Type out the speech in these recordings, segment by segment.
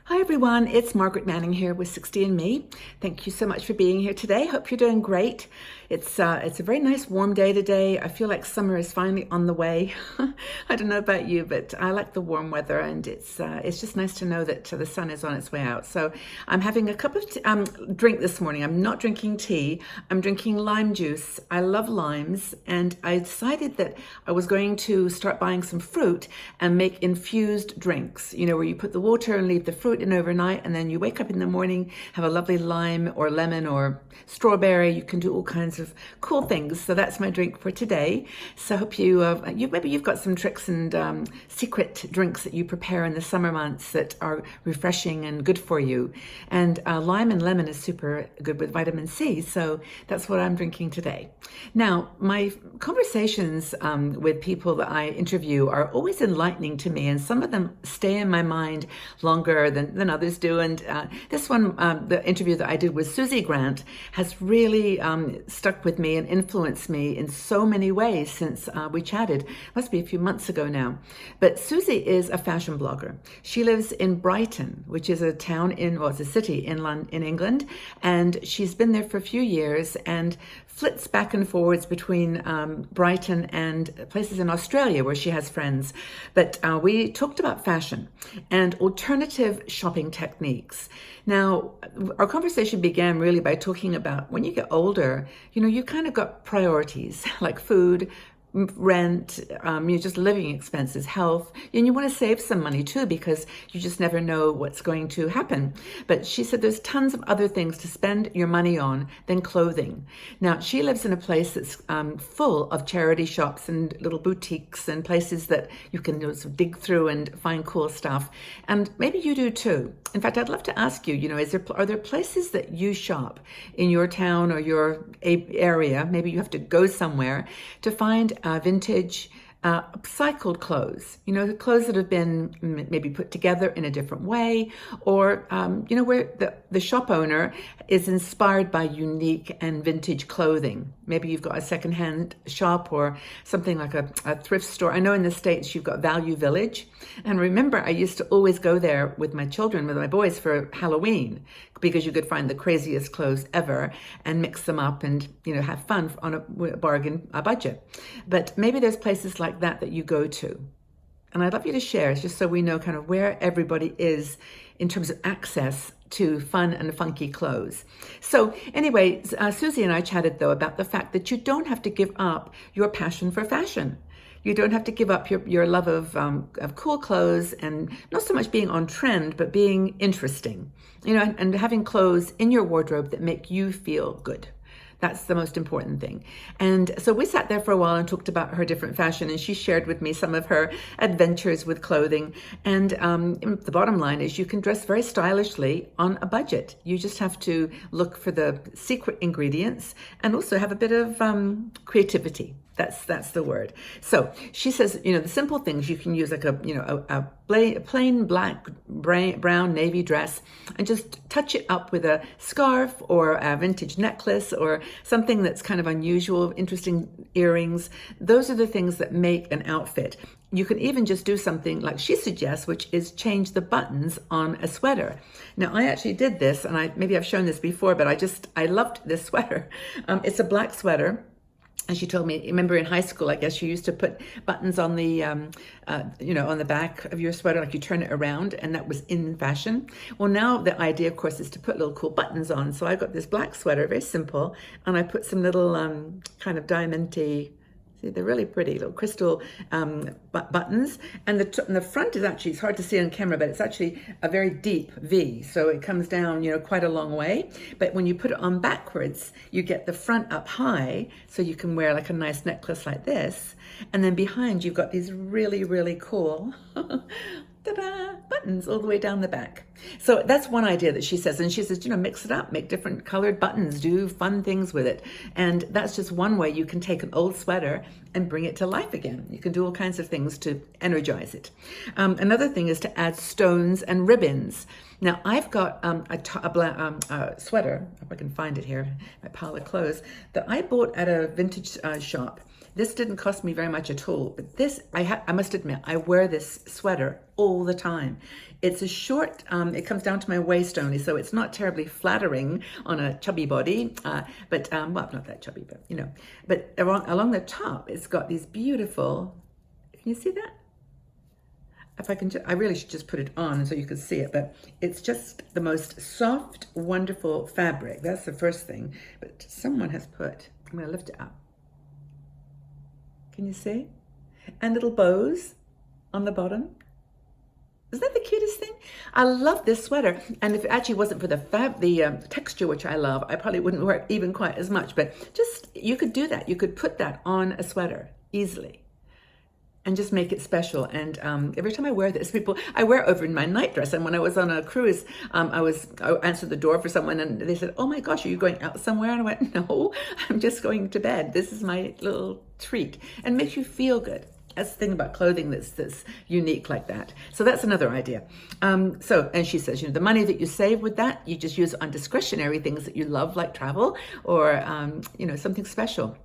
Hi everyone, it's Margaret Manning here with 60andMe. Thank you so much for being here today. Hope you're doing great. It's a very nice warm day today. I feel like summer is finally on the way. I don't know about you, but I like the warm weather, and it's just nice to know that the sun is on its way out. So I'm having a cup of drink this morning. I'm not drinking tea. I'm drinking lime juice. I love limes, and I decided that I was going to start buying some fruit and make infused drinks. You know, where you put the water and leave the fruit in overnight, and then you wake up in the morning, have a lovely lime or lemon or strawberry. You can do all kinds of cool things. So that's my drink for today. So I hope maybe you've got some tricks and secret drinks that you prepare in the summer months that are refreshing and good for you. And lime and lemon is super good with vitamin C. So that's what I'm drinking today. Now, my conversations with people that I interview are always enlightening to me, and some of them stay in my mind longer than others do. And this one, the interview that I did with Susie Grant, has really stuck with me and influenced me in so many ways since we chatted. Must be a few months ago now. But Susie is a fashion blogger. She lives in Brighton, which is a town it's a city in England, and she's been there for a few years and flits back and forwards between Brighton and places in Australia where she has friends. But we talked about fashion and alternative shopping techniques. Now, our conversation began really by talking about when you get older, you kind of got priorities like food, rent, just living expenses, health, and you want to save some money too because you just never know what's going to happen. But she said there's tons of other things to spend your money on than clothing. Now, she lives in a place that's full of charity shops and little boutiques and places that you can sort of dig through and find cool stuff. And maybe you do too. In fact, I'd love to ask you, are there places that you shop in your town or your area? Maybe you have to go somewhere to find vintage upcycled clothes, clothes that have been maybe put together in a different way, or where the shop owner is inspired by unique and vintage clothing. Maybe you've got a secondhand shop or something like a thrift store. I know in the States you've got Value Village, and remember I used to always go there with my children, with my boys, for Halloween, because you could find the craziest clothes ever and mix them up and have fun on a budget. But maybe there's places like that you go to, and I'd love you to share, just so we know kind of where everybody is in terms of access to fun and funky clothes. So anyway, Susie and I chatted though about the fact that you don't have to give up your passion for fashion. You don't have to give up your love of cool clothes, and not so much being on trend, but being interesting, and having clothes in your wardrobe that make you feel good. That's the most important thing. And so we sat there for a while and talked about her different fashion, and she shared with me some of her adventures with clothing. And the bottom line is you can dress very stylishly on a budget. You just have to look for the secret ingredients and also have a bit of creativity. That's the word. So she says, the simple things you can use, like a plain black, brown, navy dress, and just touch it up with a scarf or a vintage necklace or something that's kind of unusual, interesting earrings. Those are the things that make an outfit. You can even just do something like she suggests, which is change the buttons on a sweater. Now, I actually did this, and maybe I've shown this before, but I loved this sweater. It's a black sweater. And she told me, remember in high school, I guess you used to put buttons on the, on the back of your sweater, like you turn it around, and that was in fashion. Well, now the idea, of course, is to put little cool buttons on. So I got this black sweater, very simple, and I put some little kind of diamond-y, see, they're really pretty little crystal buttons. And the front is actually, it's hard to see on camera, but it's actually a very deep V. So it comes down, quite a long way. But when you put it on backwards, you get the front up high. So you can wear like a nice necklace like this. And then behind, you've got these really, really cool ta-da, buttons all the way down the back. So that's one idea that she says. And she says, mix it up, make different colored buttons, do fun things with it. And that's just one way you can take an old sweater and bring it to life again. You can do all kinds of things to energize it. Another thing is to add stones and ribbons. Now, I've got a sweater, if I can find it here, my pile of clothes, that I bought at a vintage shop this didn't cost me very much at all, but this, I must admit, I wear this sweater all the time. It's a short, it comes down to my waist only, so it's not terribly flattering on a chubby body, but, well, not that chubby, but, you know, but along the top, it's got these beautiful, can you see that? If I can, I really should just put it on so you can see it, but it's just the most soft, wonderful fabric. That's the first thing, but someone has put, I'm gonna lift it up. Can you see? And little bows on the bottom. Isn't that the cutest thing? I love this sweater. And if it actually wasn't for the texture, which I love, I probably wouldn't wear it even quite as much, but just, you could do that. You could put that on a sweater easily and just make it special. And every time I wear this, I wear it over in my nightdress. And when I was on a cruise, I answered the door for someone and they said, "Oh my gosh, are you going out somewhere?" And I went, "No, I'm just going to bed. This is my little treat." And makes you feel good. That's the thing about clothing that's unique like that. So that's another idea. And she says, you know, the money that you save with that, you just use on discretionary things that you love, like travel, or, you know, something special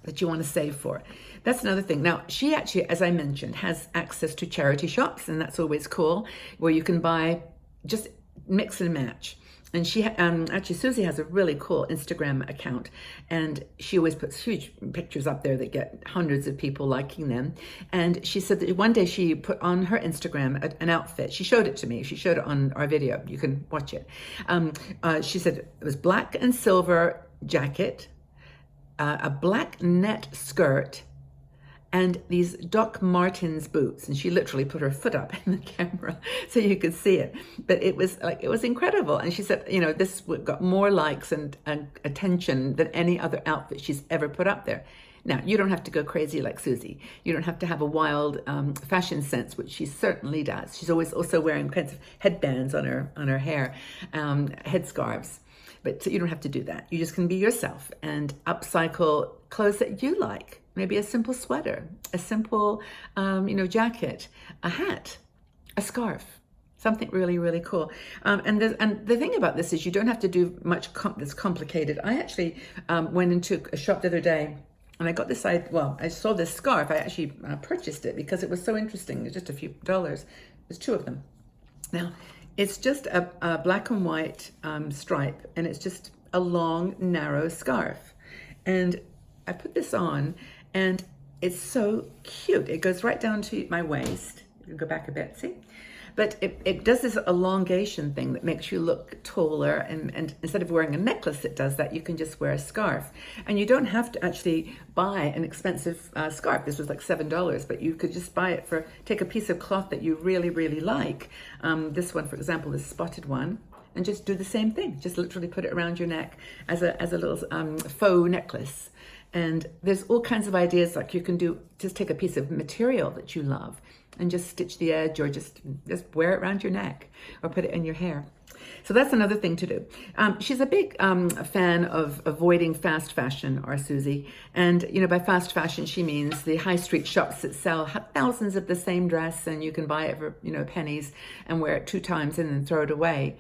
that you want to save for. That's another thing. Now, she actually, as I mentioned, has access to charity shops, and that's always cool, where you can buy, just mix and match. And she, actually, Susie has a really cool Instagram account, and she always puts huge pictures up there that get hundreds of people liking them. And she said that one day she put on her Instagram an outfit. She showed it to me. She showed it on our video. You can watch it. She said it was black and silver jacket, a black net skirt, and these Doc Martens boots. And she literally put her foot up in the camera so you could see it. But it was incredible. And she said, you know, this got more likes and attention than any other outfit she's ever put up there. Now, you don't have to go crazy like Susie. You don't have to have a wild fashion sense, which she certainly does. She's always also wearing kinds of headbands on her hair, headscarves. But you don't have to do that. You just can be yourself and upcycle clothes that you like. Maybe a simple sweater, a simple, you know, jacket, a hat, a scarf, something really, really cool. And the thing about this is you don't have to do much that's complicated. I actually went into a shop the other day and I got this, I saw this scarf. I actually purchased it because it was so interesting. It was just a few dollars. There's two of them. Now, it's just a black and white stripe, and it's just a long, narrow scarf. And I put this on, and it's so cute. It goes right down to my waist. You can go back a bit, see? But it does this elongation thing that makes you look taller, and instead of wearing a necklace that does that, you can just wear a scarf. And you don't have to actually buy an expensive scarf. This was like $7, but you could just buy it take a piece of cloth that you really, really like. This one, for example, this spotted one, and just do the same thing. Just literally put it around your neck as a little faux necklace. And there's all kinds of ideas, like you can just take a piece of material that you love and just stitch the edge, or just wear it around your neck or put it in your hair. So that's another thing to do. She's a big fan of avoiding fast fashion, our Susie. And, you know, by fast fashion, she means the high street shops that sell thousands of the same dress, and you can buy it for, you know, pennies and wear it 2 times and then throw it away.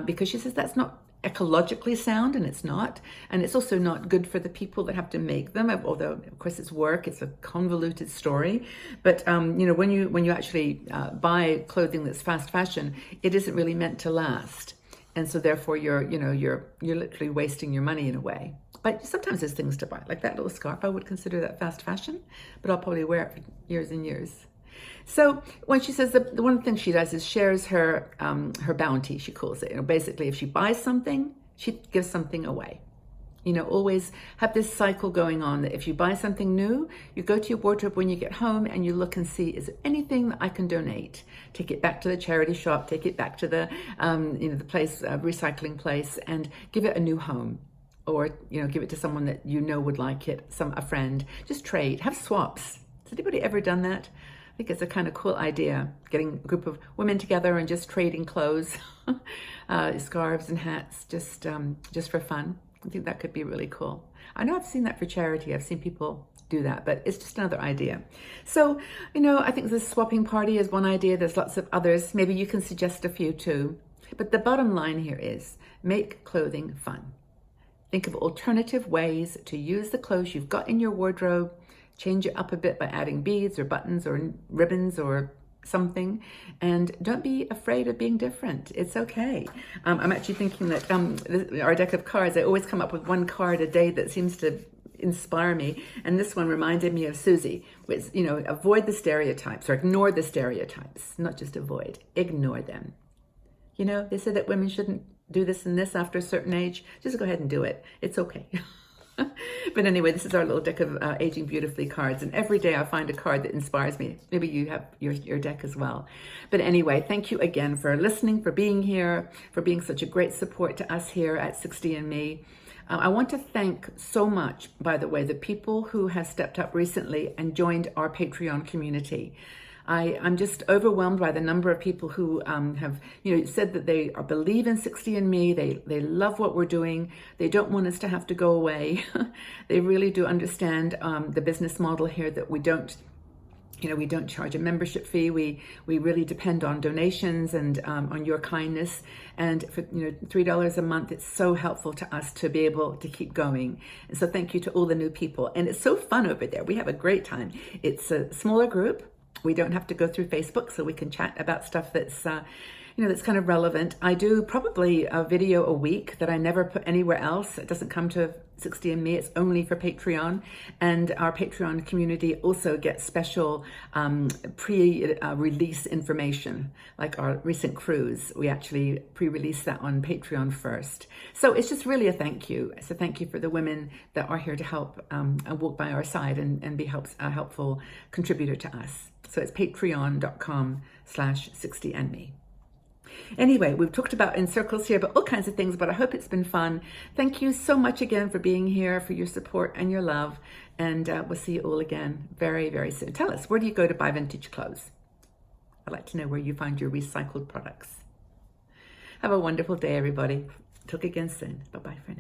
Because she says that's not ecologically sound, and it's not, and it's also not good for the people that have to make them, although of course it's work, it's a convoluted story. But you know, when you actually buy clothing that's fast fashion, it isn't really meant to last, and so therefore you're literally wasting your money in a way. But sometimes there's things to buy, like that little scarf. I would consider that fast fashion, but I'll probably wear it for years and years. So when she says the one thing she does is shares her bounty, she calls it. You know, basically, if she buys something, she gives something away. You know, always have this cycle going on that if you buy something new, you go to your wardrobe when you get home and you look and see, is there anything that I can donate? Take it back to the charity shop, take it back to the the place, recycling place, and give it a new home. Or, you know, give it to someone that you know would like it, a friend. Just trade, have swaps. Has anybody ever done that? I think it's a kind of cool idea, getting a group of women together and just trading clothes, scarves and hats, just for fun. I think that could be really cool. I know I've seen that for charity. I've seen people do that, but it's just another idea. So, you know, I think the swapping party is one idea. There's lots of others. Maybe you can suggest a few too. But the bottom line here is make clothing fun. Think of alternative ways to use the clothes you've got in your wardrobe Change it up a bit by adding beads or buttons or ribbons or something, and don't be afraid of being different. It's okay. I'm actually thinking that our deck of cards, I always come up with one card a day that seems to inspire me, and this one reminded me of Susie, which, you know, avoid the stereotypes, or ignore the stereotypes, not just avoid, ignore them. You know, they said that women shouldn't do this and this after a certain age. Just go ahead and do it. It's okay. But anyway, this is our little deck of Aging Beautifully cards, and every day I find a card that inspires me. Maybe you have your deck as well. But anyway, thank you again for listening, for being here, for being such a great support to us here at 60andMe. I want to thank so much, by the way, the people who have stepped up recently and joined our Patreon community. I'm just overwhelmed by the number of people who have, you know, said that they believe in 60andMe. They love what we're doing. They don't want us to have to go away. They really do understand the business model here, that we don't, you know, we don't charge a membership fee. We really depend on donations and on your kindness. And for, you know, $3 a month, it's so helpful to us to be able to keep going. And so thank you to all the new people. And it's so fun over there. We have a great time. It's a smaller group. We don't have to go through Facebook, so we can chat about stuff that's, you know, that's kind of relevant. I do probably a video a week that I never put anywhere else. It doesn't come to 60andMe. It's only for Patreon. And our Patreon community also gets special pre-release information, like our recent cruise. We actually pre-released that on Patreon first. So it's just really a thank you. So thank you for the women that are here to help and walk by our side and be a helpful contributor to us. So it's patreon.com/60andme. Anyway, we've talked about in circles here, but all kinds of things, but I hope it's been fun. Thank you so much again for being here, for your support and your love. And we'll see you all again very, very soon. Tell us, where do you go to buy vintage clothes? I'd like to know where you find your recycled products. Have a wonderful day, everybody. Talk again soon. Bye-bye for now.